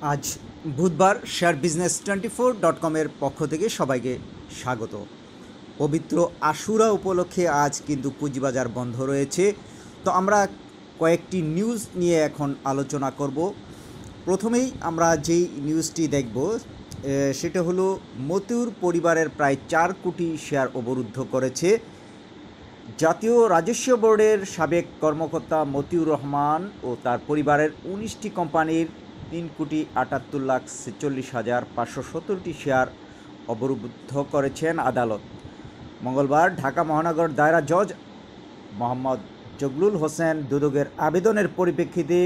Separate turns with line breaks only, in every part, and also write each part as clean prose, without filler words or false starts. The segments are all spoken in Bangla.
আজ বুধবার শেয়ার বিজনেস 24.com-এর পক্ষ থেকে সবাইকে স্বাগত। পবিত্র আশুরা উপলক্ষে আজ কিন্তু পুঁজিবাজার বন্ধ রয়েছে। তো আমরা কয়েকটি নিউজ নিয়ে এখন আলোচনা করব। প্রথমেই আমরা যেই নিউজটি দেখব সেটা হলো মতিউর পরিবারের প্রায় 4 কোটি শেয়ার অবরুদ্ধ করেছে। জাতীয় রাজস্ব বোর্ডের সাবেক কর্মকর্তা মতিউর রহমান ও তার পরিবারের 19টি কোম্পানির 3,48,46,570টি শেয়ার অবরুদ্ধ করেছেন আদালত। মঙ্গলবার ঢাকা মহানগর দায়রা জজ মোহাম্মদ জগলুল হোসেন দুদকের আবেদনের পরিপ্রেক্ষিতে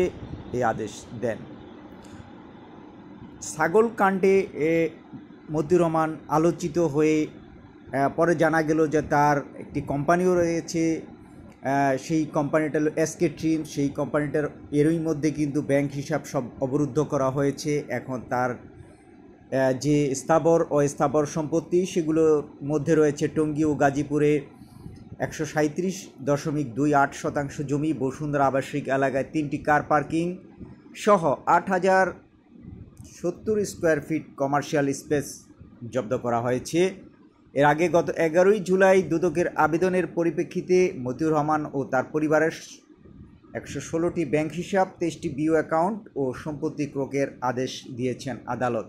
এই আদেশ দেন। ছাগল কাণ্ডে মতিউর রহমান আলোচিত হয়ে পরে জানা গেল যে তার একটি কোম্পানিও রয়েছে, সেই কোম্পানিটা হলো এসকে ট্রিম। সেই কোম্পানিটার এরই মধ্যে কিন্তু ব্যাংক হিসাব সব অবরুদ্ধ করা হয়েছে। এখন তার যে স্থাবর অস্থাবর সম্পত্তি সেগুলোর মধ্যে রয়েছে টঙ্গী ও গাজীপুরে 137.28 জমি, বসুন্ধরা আবাসিক এলাকায় 3টি কার পার্কিং সহ 8,070 স্কোয়ার ফিট কমার্শিয়াল স্পেস জব্দ করা হয়েছে। এর আগে গত 11 জুলাই দুদকের আবেদনের পরিপ্রেক্ষিতে মতিউর রহমান ও তার পরিবারের 116টি ব্যাংক হিসাব, 23টি বিও অ্যাকাউন্ট ও সম্পত্তি ক্রয়ের আদেশ দিয়েছেন আদালত।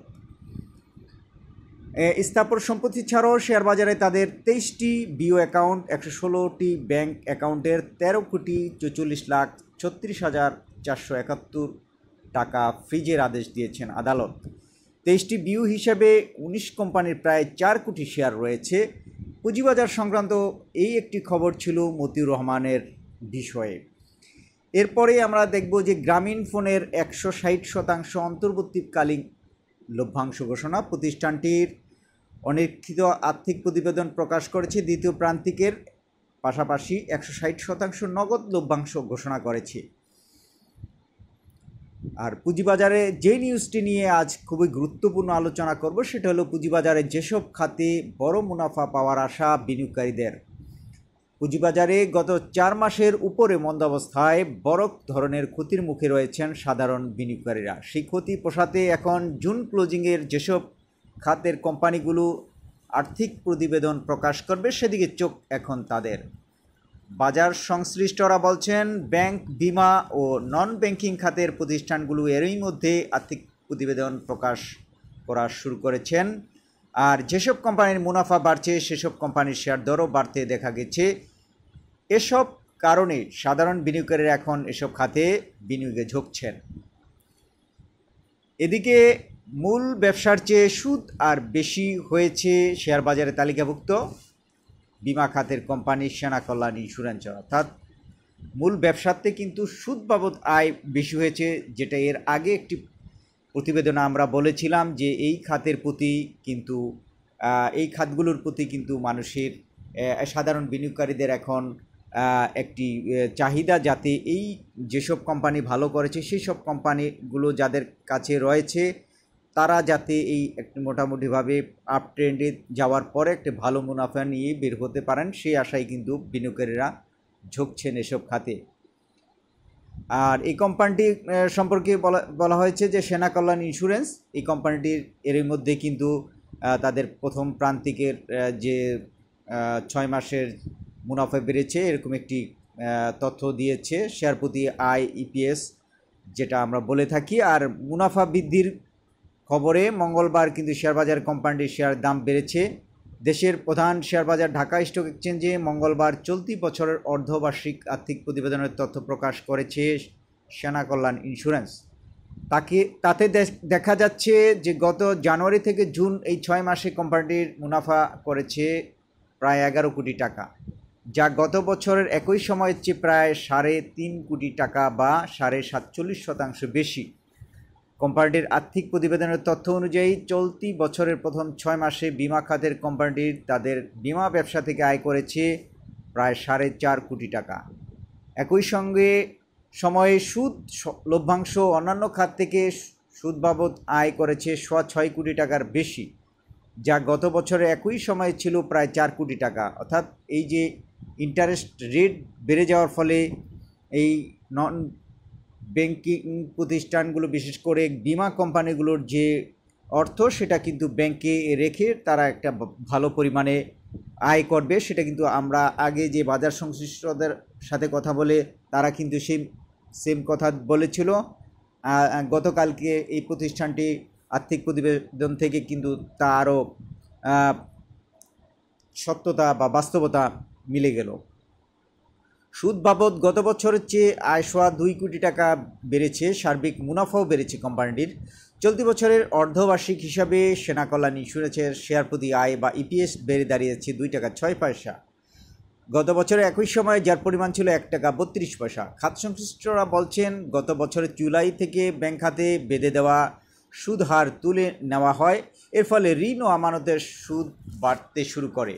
স্থাবর সম্পত্তি ছাড়াও শেয়ার বাজারে তাদের 23টি বিও অ্যাকাউন্ট, 116টি ব্যাংক অ্যাকাউন্টের 13,34,36,471 টাকা ফ্রিজের আদেশ দিয়েছেন আদালত। 23টি বিউ হিসেবে 19 কোম্পানির প্রায় 4 কোটি শেয়ার রয়েছে। পুঁজিবাজার সংক্রান্ত এই একটি খবর ছিল মতিউর রহমানের বিষয়ে। এরপরে আমরা দেখব যে গ্রামীণ ফোনের 160% অন্তর্বর্তীকালীন লভ্যাংশ ঘোষণা। প্রতিষ্ঠানটির অনিরীক্ষিত আর্থিক প্রতিবেদন প্রকাশ করেছে। দ্বিতীয় প্রান্তিকের পাশাপাশি 160% নগদ লভ্যাংশ ঘোষণা করেছে। আর পুঁজিবাজারে যে নিউজটি নিয়ে আজ খুবই গুরুত্বপূর্ণ আলোচনা করব সেটা হলো পুঁজিবাজারে যেসব খাতে বড় মুনাফা পাওয়ার আশা বিনিয়োগকারীদের। পুঁজিবাজারে গত 4 মাসের উপরে মন্দাবস্থায় বড় ধরনের ক্ষতির মুখে রয়েছেন সাধারণ বিনিয়োগকারীরা। সেই ক্ষতি পোষাতে এখন জুন ক্লোজিংয়ের যেসব খাতের কোম্পানিগুলো আর্থিক প্রতিবেদন প্রকাশ করবে সেদিকে চোখ এখন তাদের। বাজার সংশ্লিষ্টরা বলছেন ব্যাংক, বিমা ও নন ব্যাংকিং খাতের প্রতিষ্ঠানগুলো এরই মধ্যে আর্থিক প্রতিবেদন প্রকাশ করা শুরু করেছেন। আর যেসব কোম্পানির মুনাফা বাড়ছে সেসব কোম্পানির শেয়ার দরও বাড়তে দেখা গেছে। এসব কারণে সাধারণ বিনিয়োগকারীরা এখন এসব খাতে বিনিয়োগে ঝুঁকছেন। এদিকে মূল ব্যবসার চেয়ে সুদ আর বেশি হয়েছে শেয়ার বাজারে তালিকাভুক্ত বিমা খাতের কোম্পানি সেনা কল্যাণ ইন্স্যুরেন্স। অর্থাৎ মূল ব্যবসাতে কিন্তু সুদ বাবদ আয় বেশি হয়েছে, যেটা এর আগে একটি প্রতিবেদনে আমরা বলেছিলাম যে এই খাতের প্রতি কিন্তু এই খাতগুলোর প্রতি কিন্তু মানুষের সাধারণ বিনিয়োগকারীদের এখন একটি চাহিদা, যাতে এই যেসব কোম্পানি ভালো করেছে সেই সব কোম্পানিগুলো যাদের কাছে রয়েছে তারা যাতে এই একটি মোটামুটিভাবে আপ ট্রেন্ডে যাওয়ার পরে একটি ভালো মুনাফা নিয়ে বের হতে পারেন, সেই আশায় কিন্তু বিনিয়োগকারীরা ঝুঁকছেন এসব খাতে। আর এই কোম্পানিটি সম্পর্কে বলা হয়েছে যে সেনা কল্যাণ ইন্স্যুরেন্স, এই কোম্পানিটির এর মধ্যে কিন্তু তাদের প্রথম প্রান্তিকের যে 6 মাসের মুনাফা বেড়েছে এরকম একটি তথ্য দিয়েছে, শেয়ার প্রতি আয় ইপিএস যেটা আমরা বলে থাকি। আর মুনাফা বৃদ্ধির খবরে মঙ্গলবার কিন্তু শেয়ারবাজার কোম্পানিটির শেয়ার দাম বেড়েছে। দেশের প্রধান শেয়ারবাজার ঢাকা স্টক এক্সচেঞ্জে মঙ্গলবার চলতি বছরের অর্ধবার্ষিক আর্থিক প্রতিবেদনের তথ্য প্রকাশ করেছে সেনা কল্যাণ ইন্স্যুরেন্স। তাতে দেখা যাচ্ছে যে গত জানুয়ারি থেকে জুন এই 6 মাসে কোম্পানিটির মুনাফা করেছে প্রায় 11 কোটি টাকা, যা গত বছরের একই সময়ের চেয়ে প্রায় 3.5 কোটি টাকা বা 47% বেশি। কোম্পানিটির আর্থিক প্রতিবেদনের তথ্য অনুযায়ী চলতি বছরের প্রথম 6 মাসে বিমা খাতের কোম্পানিটির তাদের বিমা ব্যবসা থেকে আয় করেছে প্রায় 4.5 কোটি টাকা। একই সময়ে সুদ, লভ্যাংশ অন্যান্য খাত থেকে সুদ বাবদ আয় করেছে 6.5 কোটি টাকার বেশি, যা গত বছরে একই সময়ে ছিল প্রায় 4 কোটি টাকা। অর্থাৎ এই যে ইন্টারেস্ট রেট বেড়ে যাওয়ার ফলে এই নন ব্যাংকিং প্রতিষ্ঠানগুলো বিশেষ করে বিমা কোম্পানিগুলোর যে অর্থ সেটা কিন্তু ব্যাংকে রেখে তারা একটা ভালো পরিমাণে আয় করবে, সেটা কিন্তু আমরা আগে যে বাজার সংশ্লিষ্টদের সাথে কথা বলে তারা কিন্তু সেম কথা বলেছিল। গতকালকে এই প্রতিষ্ঠানটি আর্থিক প্রতিবেদন থেকে কিন্তু তা আরও সত্যতা বা বাস্তবতা মিলে গেল। সুদ বাবদ গত বছরের চেয়ে আয় সোয়া 2 কোটি টাকা বেড়েছে, সার্বিক মুনাফাও বেড়েছে কোম্পানিটির। চলতি বছরের অর্ধবার্ষিক হিসাবে সেনা কল্যাণ ইন্স্যুরেন্সের শেয়ার প্রতি আয় বা ইপিএস বেড়ে দাঁড়িয়েছে 2 টাকা 6 পয়সা গত বছরের একই সময়ে, যার পরিমাণ ছিল 1 টাকা 32 পয়সা। খাত সংশ্লিষ্টরা বলছেন গত বছরের জুলাই থেকে ব্যাংক খাতে বেঁধে দেওয়া সুদ হার তুলে নেওয়া হয়, এর ফলে ঋণ ও আমানতের সুদ বাড়তে শুরু করে।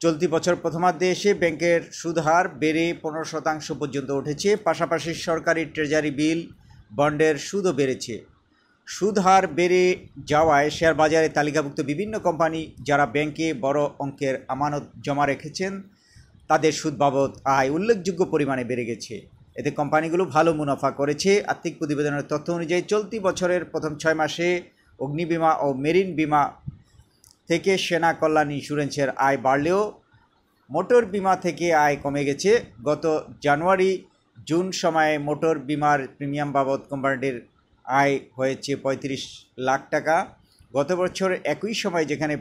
চলতি বছর প্রথমার্ধে এসে ব্যাংকের সুদ হার বেড়ে 15% পর্যন্ত উঠেছে। পাশাপাশি সরকারি ট্রেজারি বিল, বন্ডের সুদও বেড়েছে। সুদ হার বেড়ে যাওয়ায় শেয়ার বাজারে তালিকাভুক্ত বিভিন্ন কোম্পানি যারা ব্যাংকে বড় অঙ্কের আমানত জমা রেখেছেন তাদের সুদ বাবদ আয় উল্লেখযোগ্য পরিমাণে বেড়ে গেছে। এতে কোম্পানিগুলো ভালো মুনাফা করেছে। আর্থিক প্রতিবেদনের তথ্য অনুযায়ী চলতি বছরের প্রথম 6 মাসে অগ্নিবীমা ও মেরিন বিমা থেকে সেনা কল্যাণ ইন্স্যুরেন্সের আয় বাড়লেও মোটর বিমা থেকে আয় কমে গেছে। গত জানুয়ারি জুন সময়ে মোটর বিমার প্রিমিয়াম বাবদ কোম্পানিটির আয় হয়েছে 35 লাখ টাকা, গত বছর একই সময় যেখানে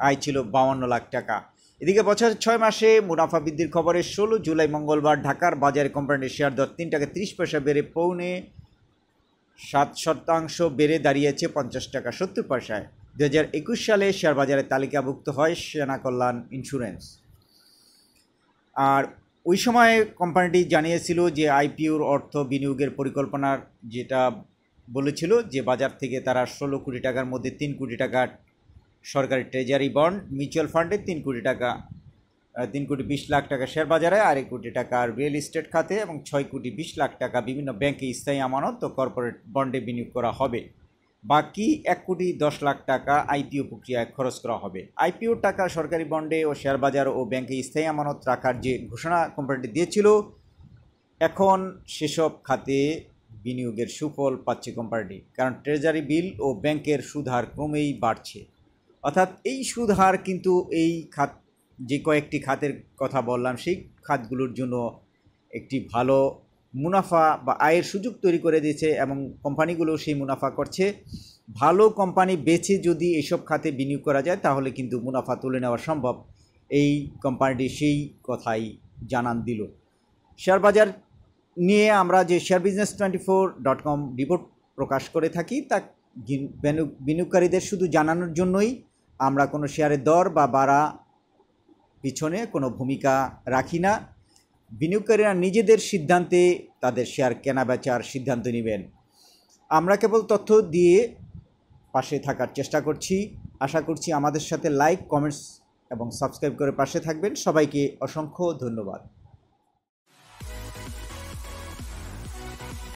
আয় ছিল 52 লাখ টাকা। এদিকে বছরের 6 মাসে মুনাফা বৃদ্ধির খবরে 16 জুলাই মঙ্গলবার ঢাকার বাজারে কোম্পানিটির শেয়ার দর 3 টাকা 30 পয়সা বেড়ে 0.7% বেড়ে দাঁড়িয়েছে 50 টাকা 70 পয়সায়। 2021 সালে শেয়ার বাজারে তালিকাভুক্ত হয় সেনা কল্যাণ ইন্স্যুরেন্স। আর ওই সময়ে কোম্পানিটি জানিয়েছিল যে আইপিওর অর্থ বিনিয়োগের পরিকল্পনার যেটা বলেছিল যে বাজার থেকে তারা 16 কোটি টাকার মধ্যে 3 কোটি টাকা সরকারি ট্রেজারি বন্ড, মিউচুয়াল ফান্ডে 3 কোটি 20 লাখ টাকা শেয়ার বাজারে, আর 1 কোটি টাকা রিয়েল এস্টেট খাতে এবং 6 কোটি 20 লাখ টাকা বিভিন্ন ব্যাংকে স্থায়ী আমানত ও কর্পোরেট বন্ডে বিনিয়োগ করা হবে। বাকি 1 কোটি 10 লাখ টাকা আইপিও প্রক্রিয়ায় খরচ করা হবে। আইপিওর টাকা সরকারি বন্ডে ও শেয়ার বাজার ও ব্যাংকে স্থায়ী আমানত রাখার যে ঘোষণা কোম্পানিটি দিয়েছিল, এখন সেসব খাতে বিনিয়োগের সুফল পাচ্ছে কোম্পানিটি, কারণ ট্রেজারি বিল ও ব্যাংকের সুদ হার ক্রমেই বাড়ছে। অর্থাৎ এই সুদ হার কিন্তু এই খাত, যে কয়েকটি খাতের কথা বললাম, সেই খাতগুলোর জন্য একটি ভালো মুনাফা বা আয়ের সুযোগ তৈরি করে দিয়েছে এবং কোম্পানিগুলো সেই মুনাফা করছে। ভালো কোম্পানি বেছে যদি এসব খাতে বিনিয়োগ করা যায় তাহলে কিন্তু মুনাফা তুলে নেওয়া সম্ভব। এই কোম্পানিটি সেই কথাই জানান দিল। শেয়ার বাজার নিয়ে আমরা যে sharebusiness24.com রিপোর্ট প্রকাশ করে থাকি তা বিনিয়োগকারীদের শুধু জানানোর জন্যই। আমরা কোনো শেয়ারের দর বা বাড়া পিছনে কোনো ভূমিকা রাখি না। বিনিয়োগকারীরা নিজেদের সিদ্ধান্তে তাদের শেয়ার কেনা বেচার সিদ্ধান্ত নেবেন। আমরা কেবল তথ্য দিয়ে পাশে থাকার চেষ্টা করছি। আশা করছি আমাদের সাথে লাইক, কমেন্টস এবং সাবস্ক্রাইব করে পাশে থাকবেন। সবাইকে অসংখ্য ধন্যবাদ।